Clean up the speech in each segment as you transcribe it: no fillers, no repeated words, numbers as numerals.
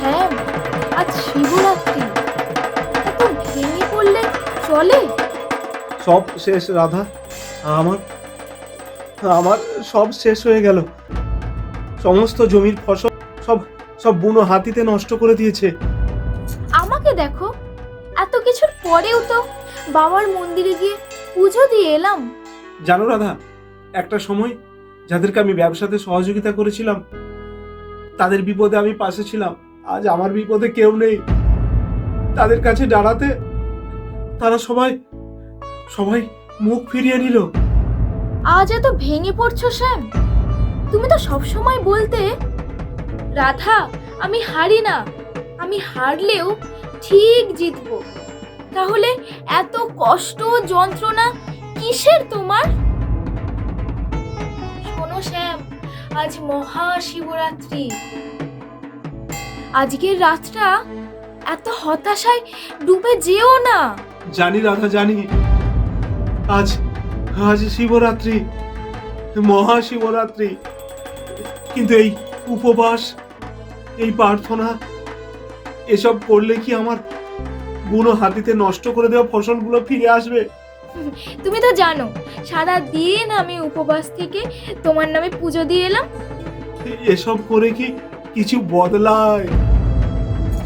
শ্যাম, আজ শিবরাত্রি, এত ভেঙে পড়লে চলে? সব শেষ রাধা, আমার আমার সব শেষ হয়ে গেল। সমস্ত জমির ফসল সব সব বুনো হাতিতে নষ্ট করে দিয়েছে। আমাকে দেখো, এত কিছুর পরেও তো বাবার মন্দিরে গিয়ে পুজো দিয়ে এলাম। জানো রাধা, একটা সময় যাদেরকে আমি ব্যবসাতে সহযোগিতা করেছিলাম, তাদের বিপদে আমি পাশে ছিলাম। আজ আমার বিপদে কেউ নেই। তাদের কাছে দাঁড়াতে তারা সবাই সবাই মুখ ফিরিয়ে নিল। আজ এত ভেঙে পড়ছো শ্যাম? তুমি তো সবসময় বলতে, রাধা আমি হারি না, আমি হারলেও ঠিক জিতবো। তাহলে এত কষ্ট যন্ত্রণা কিসের তোমার? শোনো শ্যাম, আজ মহাশিবরাত্রি। আজকের রাতটা এত হতাশায় ডুবে যেও না। জানি রাধা, জানি। আজ আজ শিবরাত্রি, মহাশিবরাত্রি, কিন্তু এই উপবাস, এই প্রার্থনা, এসব করলে কি আমার বুনো হাতিতে নষ্ট করে দেওয়া ফসলগুলো ফিরে আসবে? তুমি তো জানো, সারা দিন আমি উপবাস থেকে তোমার নামে পুজো দিয়ে এলাম। এসব করে কি কিছু বদলায়?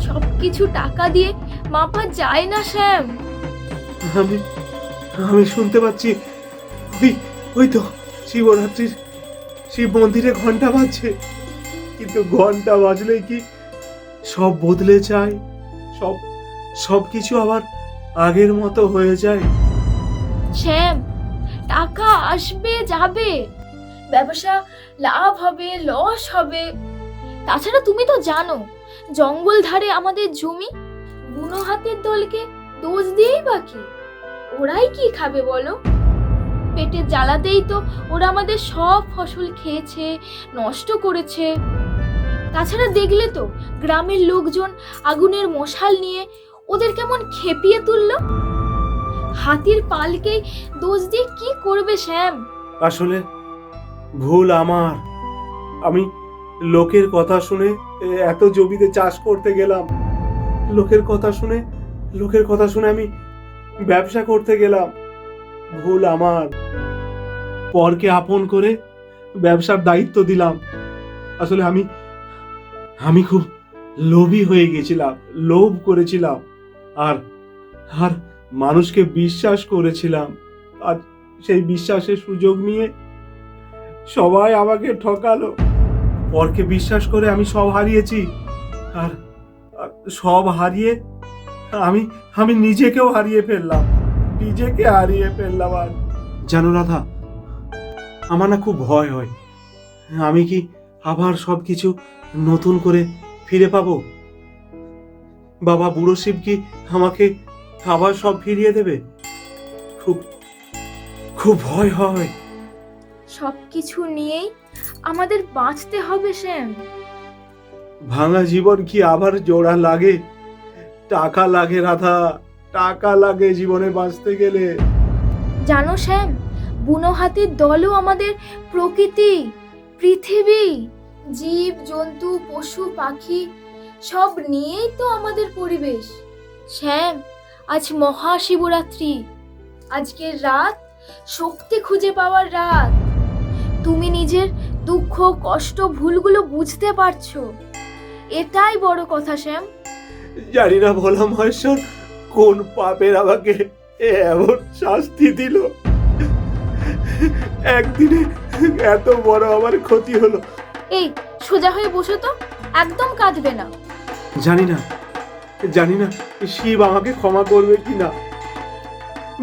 সবকিছু টাকা দিয়ে মাপা যায় না শ্যাম। আমি আমি শুনতে পাচ্ছি, ওই ওই তো শিবরাত্রির শিব মন্দিরে ঘন্টা বাজছে। কিন্তু ঘন্টা বাজলেই কি সব বদলে যায়? সব সবকিছু আবার আগের মতো হয়ে যায়? শ্যাম, টাকা আসবে যাবে, ব্যবসা লাভ হবে লস হবে। তাছাড়া তুমি তো জানো, জঙ্গল ধারে আমাদের জমি, বুনো হাতের দলকে দোষ দিয়েই বাকি। ওরাই কি খাবে বলো? পেটের জ্বালাতেই তো ওরা আমাদের সব ফসল খেয়েছে, নষ্ট করেছে। তাছাড়া দেখলে তো গ্রামের লোকজন আগুনের মশাল নিয়ে ওদের কেমন খেপিয়ে তুললো। হাতির পালকেই দোষ দিয়ে কি করবে শ্যাম? আসলে ভুল আমার। আমি লোকের কথা শুনে এত জমিতে চাষ করতে গেলাম। লোকের কথা শুনে আমি ব্যবসা করতে গেলাম। ভুল আমার। পরকে আপন করে ব্যবসার দায়িত্ব দিলাম। আসলে আমি আমি খুব লোভী হয়ে গেছিলাম, লোভ করেছিলাম, আর আর মানুষকে বিশ্বাস করেছিলাম। আর সেই বিশ্বাসের সুযোগ নিয়ে সবাই আমাকে ঠকালো। পরকে বিশ্বাস করে আমি সব হারিয়েছি। আর আর সব হারিয়ে আমি আমি নিজেকে হারিয়ে ফেললাম। আর জানো রাধা, আমার না খুব ভয় হয়। আমি কি আবার সবকিছু নতুন করে ফিরে পাবো? বাবা বুড়ো শিব কি আমাকে আবার সব ফিরিয়ে দেবে? খুব খুব ভয় হয়। সবকিছু নিয়েই আমাদের বাঁচতে হবে শ্যাম। ভাঙা জীবন কি আবার জোড়া লাগে? টাকা লাগে রাধা, টাকা লাগে জীবনে বাঁচতে গেলে। জানো শ্যাম, বুনো হাতির দলও আমাদের প্রকৃতি, পৃথিবী, জীব জন্তু পশু পাখি সব নিয়েই তো আমাদের পরিবেশ। শ্যাম, আজ মহাশিবরাত্রি। আজকের রাত শক্তি খুঁজে পাওয়ার রাত। তুমি নিজের দুঃখ কষ্ট ভুলগুলো বুঝতে পারছো, এটাই বড় কথা শ্যাম। জানি না ভোলা মহেশ্বর কোন পাপের আমাকে এমন শাস্তি দিল। একদিনে এত বড় আমার ক্ষতি হলো। এই সোজা হয়ে বসো তো, একদম কাঁদবে না। জানি না শিব আমাকে ক্ষমা করবে কিনা।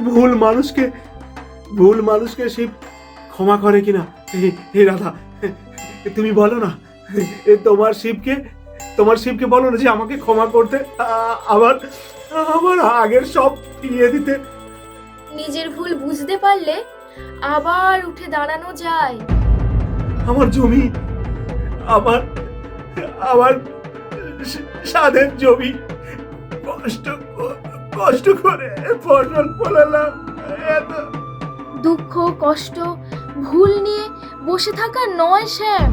ভুল মানুষকে শিব ক্ষমা করে কিনা। হে রাধা, তুমি বলো না, তোমার শিবকে বলো না যে আমাকে ক্ষমা করতে, আবার আমার আগের সব ফিরিয়ে দিতে। নিজের ভুল বুঝতে পারলে আবার উঠে দাঁড়ানো যায়। আমার জমি, আমার আমার সাধের জমি, কষ্ট করে ফসল ফলালাম। এত দুঃখ কষ্ট ভুল নিয়ে বসে থাকা নয় শ্যাম,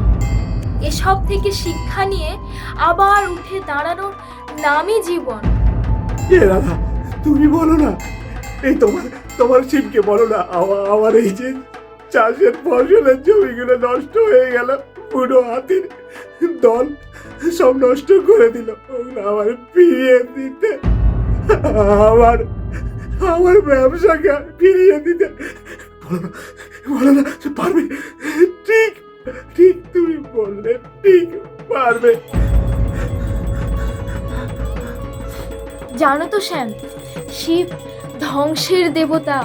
এসব থেকে শিক্ষা নিয়ে আবার উঠে দাঁড়ানোর নামই জীবন। এ রাধা, তুমি বলো না, এই তোমার তোমার শিবকে বলো না, আমার এই যে চাষের ফসলের জমিগুলো নষ্ট হয়ে গেল, বুড়ো হাতির দল সব নষ্ট করে দিল, ওগুলো আমার ফিরিয়ে দিতে, আমার আমার ব্যবসাকে ফিরিয়ে দিতে বলো না, বলো না, পারবে? ঠিক ঠিক তুমি বললে, ঠিক পারবে। জানো তো শ্যাম, শিব ধ্বংসের দেবতা,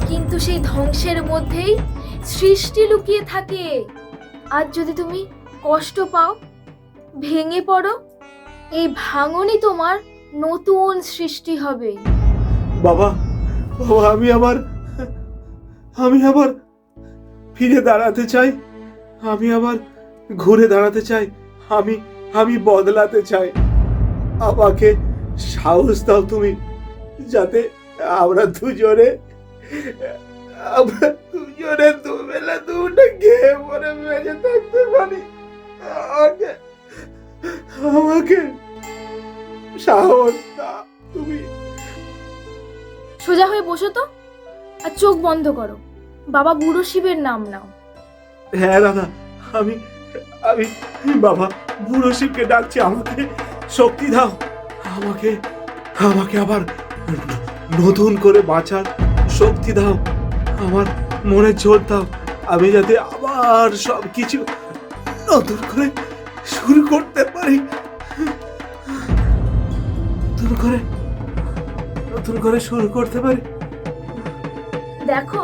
কিন্তু সেই ধ্বংসের মধ্যেই সৃষ্টি লুকিয়ে থাকে। আজ যদি তুমি কষ্ট পাও, ভেঙে পড়ো, এই ভাঙনই তোমার নতুন সৃষ্টি হবে। বাবা, বাবা, আমি আবার ফিরে দাঁড়াতে চাই, আমি আবার ঘুরে দাঁড়াতে চাই, আমি আমি বদলাতে চাই। আমাকে সাহস দাও তুমি, যাতে আমরা দুজনে দুবেলা দুটা খেয়ে পরে বেঁচে থাকতে পারি। আমাকে আমাকে সাহস দাও তুমি। সোজা হয়ে বসো তো, আর চোখ বন্ধ করো, বাবা বুড়ো শিবের নাম নাও। হ্যাঁ দাদা, আমি আমি বাবা বুড়ো শিবকে ডাকছি, আমাকে শক্তি দাও, আমাকে আমাকে আবার নতুন করে বাঁচার শক্তি দাও, আমার মনে জোর দাও, আমি যাতে আবার সব কিছু নতুন করে শুরু করতে পারি, নতুন করে শুরু করতে পারি। দেখো,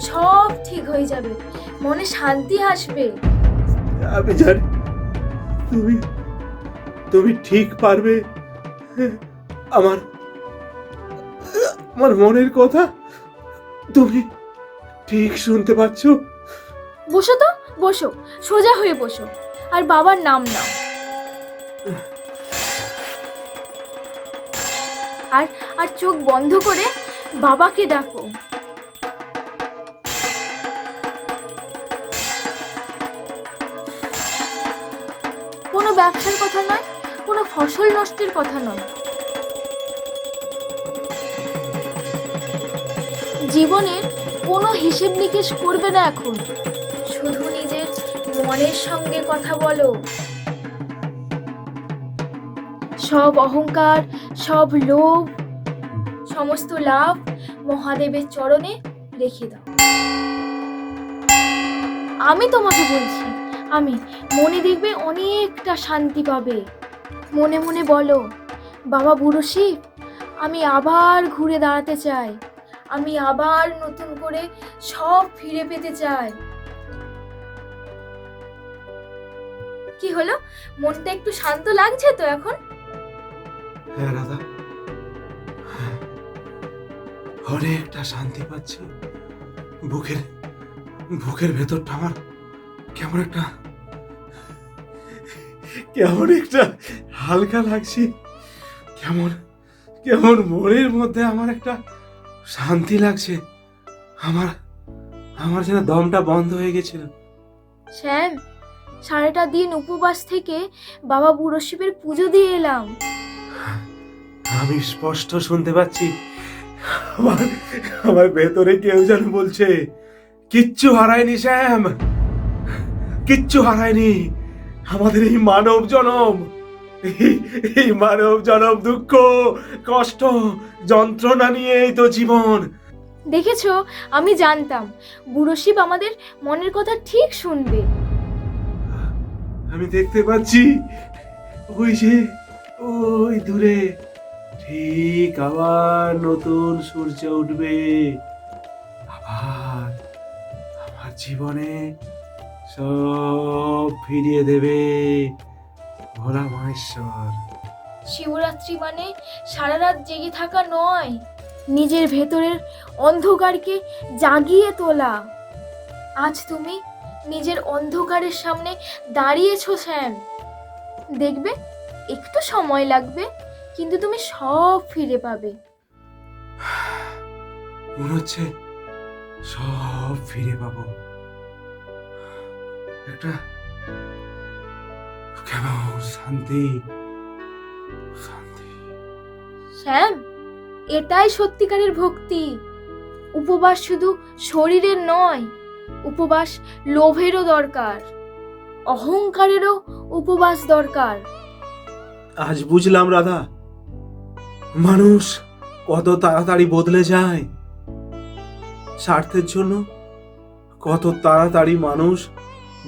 সব ঠিক হয়ে যাবে, মনে শান্তি আসবে। আমি জানি তুমি তুমি ঠিক পারবে। আমার আমার মনের কথা তুমি ঠিক শুনতে পাচ্ছ। বসো তো, বসো, সোজা হয়ে বসো, আর বাবার নাম নাও। আর আর চোখ বন্ধ করে বাবাকে ডাকো। কোনো ব্যবসার কথা নয়, কোনো ফসল নষ্টের কথা নয়, জীবনের কোনো হিসেব নিকেশ করবে না এখন, শুধু নিজের মনের সঙ্গে কথা বলো। সব অহংকার, সব লোভ, সমস্ত লাভ মহাদেবের চরণে রেখে দাও। আমি তোমাকে বলছি, আমি মনে দেখবে অনেকটা শান্তি পাবে। মনে মনে বলো, বাবা বুড়ো শিব, আমি আবার ঘুরে দাঁড়াতে চাই, আমি আবার নতুন করে সব ফিরে পেতে চাই। কি হলো, মনটা একটু শান্ত লাগছে তো এখন? হ্যাঁ রাধা, অনেকটা শান্তি পাচ্ছি, বুকের বুকের ভেতরটা আমার কেমন একটা হালকা লাগছে, কেমন কেমন মনের মধ্যে আমার একটা শান্তি লাগছে, আমার আমার যেন দমটা বন্ধ হয়ে গেছিল। শ্যাম, সারাটা দিন উপবাস থেকে বাবা বুড়ো শিবের পুজো দিয়ে এলাম। আমি স্পষ্ট শুনতে পাচ্ছি, আমার আমার ভেতরে কেউ যেন বলছে, কিচ্ছু হারায়নি শ্যাম, কিচ্ছু হারায়নি। আমাদের এই মানব জনম, এই মানব জনম দুঃখ, কষ্ট, যন্ত্রণা নিয়েই তো জীবন। দেখেছো, আমি জানতাম বুড়ো শিব আমাদের মনের কথা ঠিক শুনবে। আমি দেখতে পাচ্ছি, ওই যে ওই দূরে ঠিক আবার নতুন সূর্য উঠবে, আবার আমার জীবনে সব ফিরিয়ে দেবে ভোলা মহেশ্বর। শিবরাত্রি মানে সারা রাত জেগে থাকা নয়, নিজের ভেতরের অন্ধকারকে জাগিয়ে তোলা। আজ তুমি নিজের অন্ধকারের সামনে দাঁড়িয়েছো শ্যাম, দেখবে একটু সময় লাগবে, কিন্তু তুমি সব ফিরে পাবে। মনে হচ্ছে সব ফিরে পাবো। একটা কেমন শান্তি, শান্তি। শ্যাম, এটাই সত্যিকারের ভক্তি। উপবাস শুধু শরীরের নয়, উপবাস লোভেরও দরকার, অহংকারেরও উপবাস দরকার। আজ বুঝলাম রাধা, মানুষ কত তাড়াতাড়ি বদলে যায়। স্বার্থের জন্য কত তাড়াতাড়ি মানুষ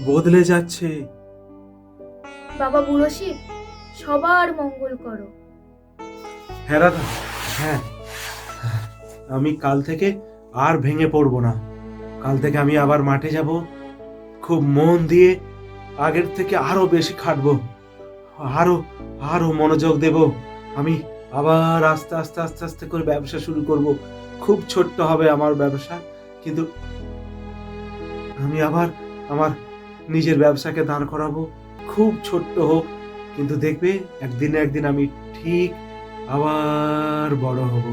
বদলে যাচ্ছে। বাবা বুড়ো শিব, সবার মঙ্গল করো। হ্যাঁ রাধা, হ্যাঁ, আমি কাল থেকে আর ভেঙে পড়বো না। কাল থেকে আমি আবার মাঠে যাব, খুব মন দিয়ে আগের থেকে আরো বেশি খাটবো, আরো আরো মনোযোগ দেব। আমি আবার আস্তে আস্তে আস্তে আস্তে করে ব্যবসা শুরু করব। খুব ছোট্ট হবে আমার ব্যবসা, কিন্তু আমি আবার আমার নিজের ব্যবসাকে দাঁড় করাবো। খুব ছোট্ট হোক, কিন্তু দেখবে একদিন না একদিন আমি ঠিক আবার বড় হব।